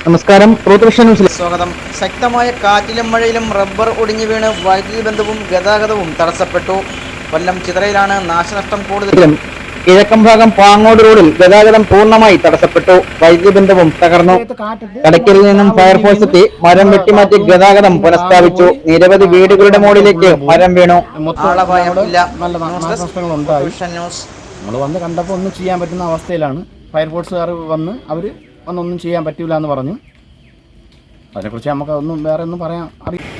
നമസ്കാരം. സ്വാഗതം. ശക്തമായ കാറ്റിലും മഴയിലും റബ്ബർ ഒടിഞ്ഞു വീണ് വൈദ്യുതി ബന്ധവും ഗതാഗതവും തടസ്സപ്പെട്ടു. കൊല്ലം ചിതറയിലാണ് നാശനഷ്ടം കൂടുതലും. കിഴക്കൻ ഭാഗം പാങ്ങോട് റോഡിൽ ഗതാഗതം പൂർണ്ണമായി തടസ്സപ്പെട്ടു. വൈദ്യുതി ബന്ധവും തകർന്നു. കടയ്ക്കലിൽ നിന്നും ഫയർഫോഴ്സ് എത്തി മരം വെട്ടിമാറ്റി ഗതാഗതം പുനഃസ്ഥാപിച്ചു. നിരവധി വീടുകളുടെ മുകളിലേക്ക് മരം വീണു. നമ്മൾ വന്ന് കണ്ടപ്പോൾ ഒന്നും ചെയ്യാൻ പറ്റുന്ന അവസ്ഥയിലാണ്. ഫയർഫോഴ്സുകാർ വന്ന് അവർ ഒന്നും ചെയ്യാൻ പറ്റില്ല എന്ന് പറഞ്ഞു. അതിനെക്കുറിച്ച് നമുക്ക് ഒന്നും വേറെ ഒന്നും പറയാൻ അറിയില്ല.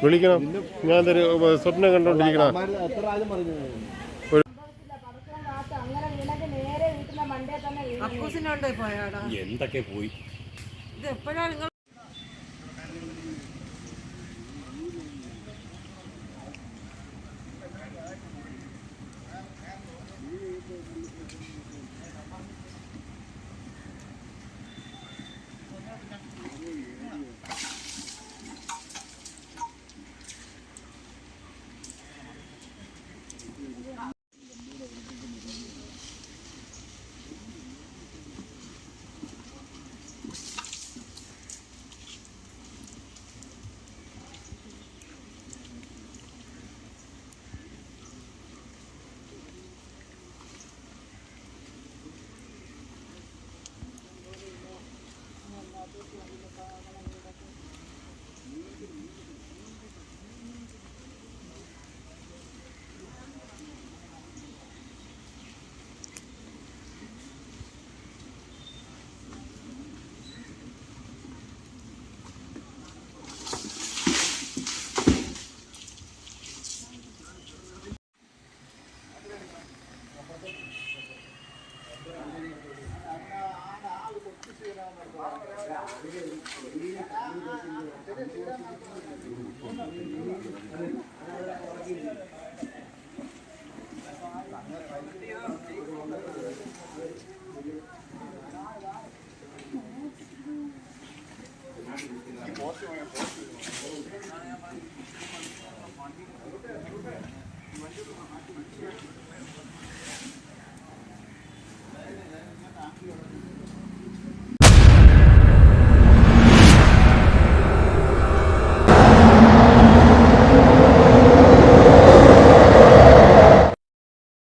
വിളിക്കണം. ഞാൻ സ്വപ്നം കണ്ടോണ്ടിരിക്കണം. എന്തൊക്കെ പോയി ഇത് എപ്പോഴാണ് നിങ്ങൾ